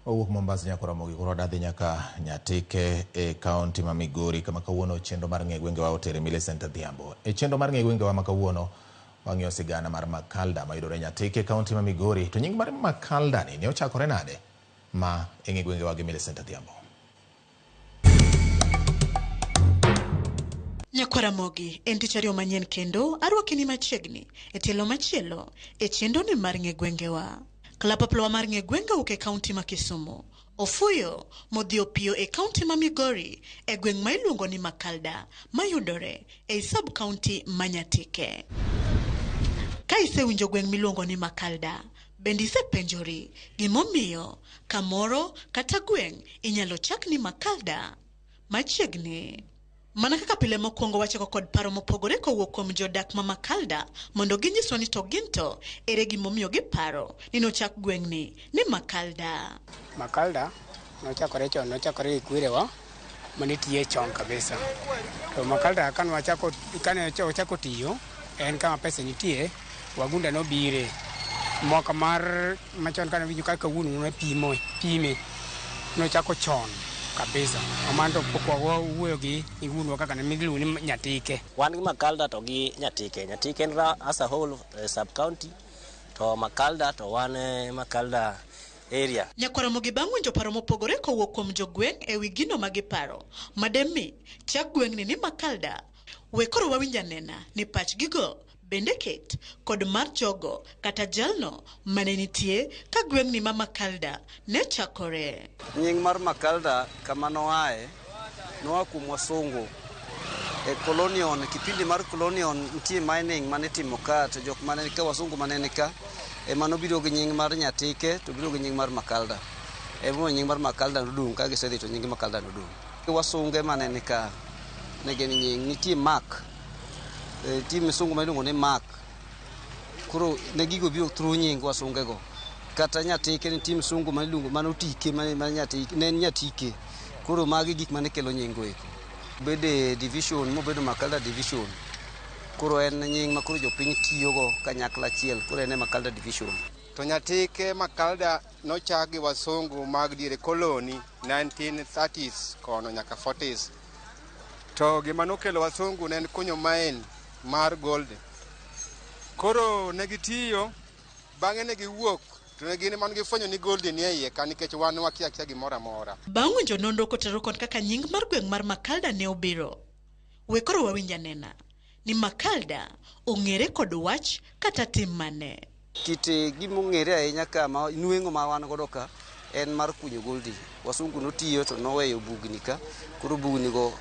Owuok Mombasa nyaka Ramogi koro dadhi nyaka Nyatike e kaunti ma Migori kama kawuono chendo mar ng'e gwengewa otere Millicent Adhiambo. E chendo mar ng'e gwengewa ma kawuono wang'iyo sigana mar Makalda ma yudore Nyatike kaunti ma Migori. To nying mar Makalda ni ne ochakore nade? Ma e ng'e gwengewa gi Millicent Adhiambo. Nyakwaramogi en tich ariyo manyien kendo arwakini machiegni e tielo machielo e chendo ni mar ng'e gwengewa. Kalapapla mar ng'e gwenga wuok e kaunti ma Kisumu, ofuyo modhi opiyo e kaunti ma Migori e gweng' ma iluongo ni Makalda mayudore e sub kaunti ma Nyatike. Ka isewinjo gweng' miluongo ni Makalda, bende isepenjori gimomiyo kamoro kata gweng' inyalo chak ni Makalda? Machiegni mana kaka pile mokwongo wachako kod paro mopogore kowuok kuom jodak ma Makalda mondo ginyiswa ni to ginto ere gimomiyo giparo ni nochak gweng'ni ni Makalda. Makalda nochakore chon, nochakore e kwerewa manitiye chon kabisa. To Makalda kane ochako tiyo en kama pesa nitie, wagunda nobire mwaka mar machon kane winjo kaka kawuono ne pime nochako chon kabisa. Amando pokwa wuoyo gi iwuonwa kaka ne miluongo ni Nyatike. Wan gi Makalda to gi Nyatike. Nyatike en as a whole sub county to Makalda to wan Makalda area. Nyakwaramogi bang' winjo paro mopogore kowuok kuom jogweng' e wi gino ma giparo mademi chak gweng'ni ni Makalda, we koro wawinj anena ni pachgigo bende ket kod mar jogo kata jalno mane nitie ka gweng'ni ma Makalda ne chakore. Nying mar Makalda kama noae noa kuom wasungu e colonial, kipindi mar colonial nitie mining mane timo ka, to jok mane ka wasungu mane nika ema nobiro gi nying mar Nyatike to biro gi nying mar Makalda. Emo nying mar Makalda nodung ka gisedhi to nying Makalda nodung. Wasunge mane nika ne gin nying nitie Mark, tim misungu ma iluongo ni Mark. Koro ne gigo biro through nying wasungego. Kata Nyatike ni tim sungu ma iluongo manotike ma Nyatike ne Nyatike. Koro magi gik mane kelo nyingo eko. Bede division mobedo Makalda division. Koro en nying ma koro jopiny tiyogo kanyakla achiel. Koro en Makalda division. To Nyatike Makalda nochak gi wasungu mag diere koloni 1930s kono nyaka 40s. To gima nokelo wasungu ne en kunyo main mar gold. Koro ne gitiyo, bang'e ne giwuok, to ne gin man gifwenyo ni gold ni e iye ka nikech wan wakia gimoro amora. Bang' winjo nonro kotero kod kaka nying mar gweng' mar Makalda ne obiro, we koro wawinj anena ni Makalda ong'ere kod wach kata tim mane. Kite gimong'ere ahinya ka ma nweng'o ma wan godo ka en mar kunyo goldi. Wasungu notiyo to noweyo bugni ka. Koro bugnigo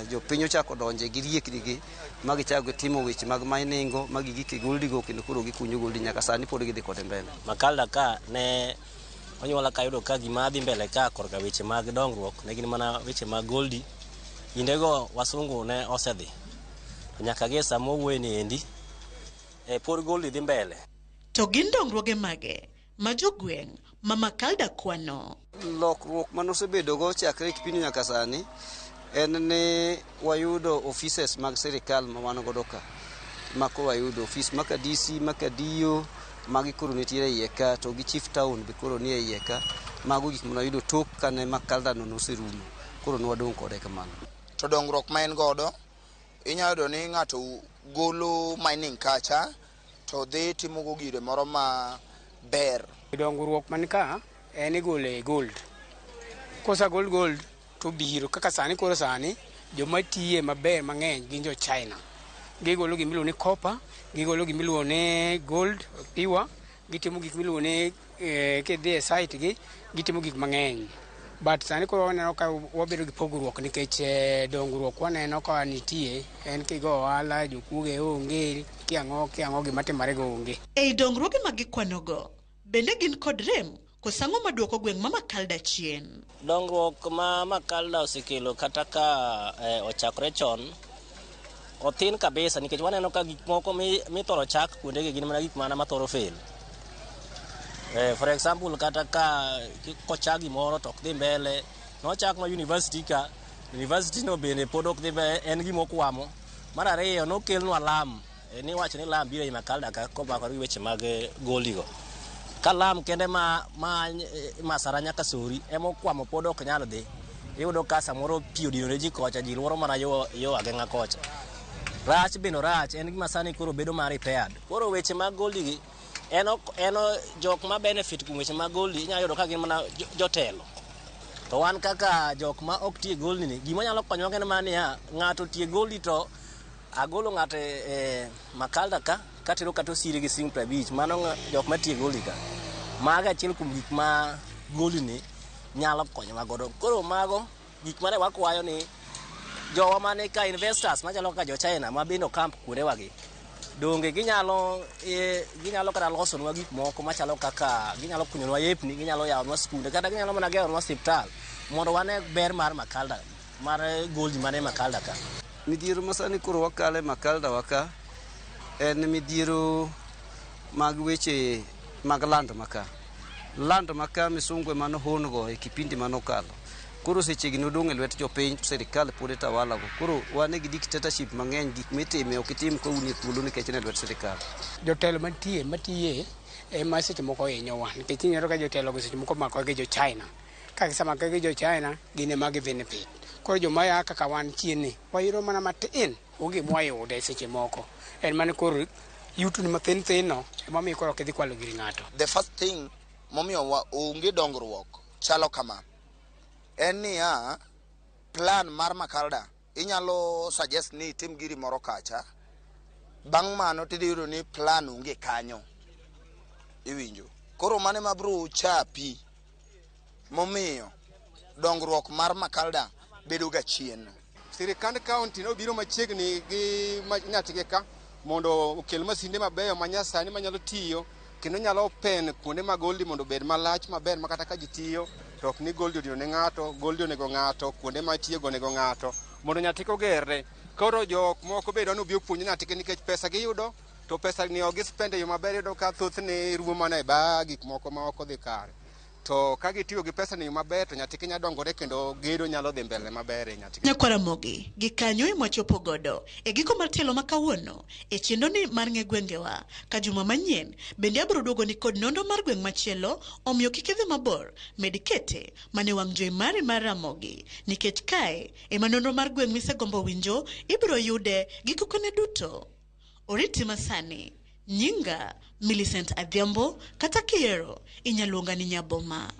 jopiny ochako donje gi rieknigi ma gichako timo weche mag miningo ma gigike goldigo kendo koro gikunyo goldi nyaka sani pod gidhi kode mbele. Makalda ka ne onyuola ka yudo ka gima dhi mbele ka korka weche mag dongruok ne gin mana weche mag goldi. Indego wasungu ne osedhi. Nyaka gi samo wuoye ni endi pod goldi dhi mbele. To gin dongruoge mage ma jogweng' ma Makalda kwano. Lokruok manosebedogo chakre kipindi nyaka sani en ni wayudo offices mag sirikal ma wan godo ka. Mako wayudo office maka DC, maka DO, magi koro nitiere iye ka, to gi chief town be koro nie iye ka. Mago gik mano yudo tok kane Makalda no noserumo. Koro nwadong' kode kamano. To dongruok ma en godo, inyalo ni ng'ato golo mining kacha to dhi timo go gire moro ma ber. Dongruok man ka en igole gold. Kosa gold to biro kaka sani koro sani joma tiye maber mang'eny gin jo China. Gigolo gimiluongo ni copper, gigolo gimiluongo ni gold piwa, gitimo gik miluongo ni kidhi e site gi gitimo gik mang'eny. But sani koro waneno ka wabedo gi pogruok nikech dongruok waneno ka nitie en kigo ohala jokuoge onge kiang'o gima timore go onge. Ei dongruoge ma gikwanogo bende gin kod rem kosang'o maduoko gweng' ma Makalda chien. Dongruok ma Makalda osekelo kata ka ochakore chon othin kabisa nikech waneno ka gik moko mithoro chak kuondegi gin mana gik mana mathoro fail. For example kata ka kochak gimoro to ok dhi mbele, nochak ma university ka, university no bende pod ok dhi mbele, en gimokwamo. Mar ariyo nokelnwa lam, ni wacho ni lam biro e Makalda ka kobakore gi weche mag goldigo. Kalam kende ma Saranya Kasuri emo kwamo pod ok nyalo dhi. Iyudo ka samoro pi odinore ji kocha ji luoro mana yo ageng'a kocha. Rach bino rach en gima sani koro bedo ma repaired. Koro weche mag gold gi eno jok ma benefit kuom weche mag gold inyalo yudo ka gin mana jotelo. To wan kaka jok ma ok tie gold ni gima nyalo konyo en mania ng'ato tie gold to agolo ng'ate Makalda ka katero kato siri gi siling 50 mano jok ma tie gold ka. Maga achiel kuom gik ma gold ni nyalo konyo magodo. Koro mago gik mane wakwayo ni jowa mane ka investors machalo ka jo China ma bino camp kure wagi donge ginyalo kata loso nwa gik moko machalo kaka ginyalo kunyo yepni ginyalo yawo nwa skunde kata ginyalo mana gero nwa hospital mondo wane ber mar Makalda mar gold mane Makalda ka. Midhiero masani koro wakale Makalda waka en midhiero mag weche mag land maka misungwe mano hongo e kipindi manokalo. Koro sechegi nodong' e lwet jopiny sirikal pod tawala go. Koro wan gi dictatorship mang'eny gik mitime ok itim ka uni thuolo nikech ne lwet sirikal. Jotelo matiye ma seche moko hinyo wan nikech inyalo ka jotelo go seche moko mako gi jo China. Ka gisemako gi jo China gin ema gi benefit. Koro joma ya kaka wan chien ni wayudo mana matin onge mwayude seche moko. En mane koro yuto ni mathin no ema miyo koro kidhi kwalo giri ng'ato. The first thing momiyo onge dongruok chalo kama en niya plan mar Makalda inyalo suggest ni itim giri moro kacha bang' mano tidhi yudo ni plan onge kanyo iwinjo. Koro mane mabro chapi momiyo dongruok mar Makalda bedo ga chien. Sirikand kaunti no biro machiegni gi Nyatike ka mondo okel masinde mabeyo manyasani manyalo tiyo kendo nyalo pen kuonde mag gold mondo bed malach maber makata ka ji tiyo to ok ni gold odino ne ng'ato, gold onego ng'ato, kuonde ma tiyogo onego ng'ato mondo Nyatike ogerre. Koro jok moko bedo ni obiro puonjo Nyatike nikech pesa giyudo to pesa ni ok gispende yo maber, yudo ka thothne rumo mana e ba gik moko ma ok odhi kare. To ka gitiyo gi pesa ni maber to Nyatike nya dongore kendo gedo nyalo dhi mbele maber e Nyatike. Nyakwara Mogi gikanyo imochopo godo e giko mar tielo makawuono e chendo ni mar ng'e gwengewa ka juma manyien bende abro duogo ni kod nondo mar gweng' machielo omiyo kikidhi mabor medikete mane wang' joy mari mar Ramogi nikech kae ema nondo mar gweng' misegombo winjo ibro yude giko kone duto. Oriti masani nyinga Millicent Adhiambo kata kiero inyaluonga ni Nyaboma.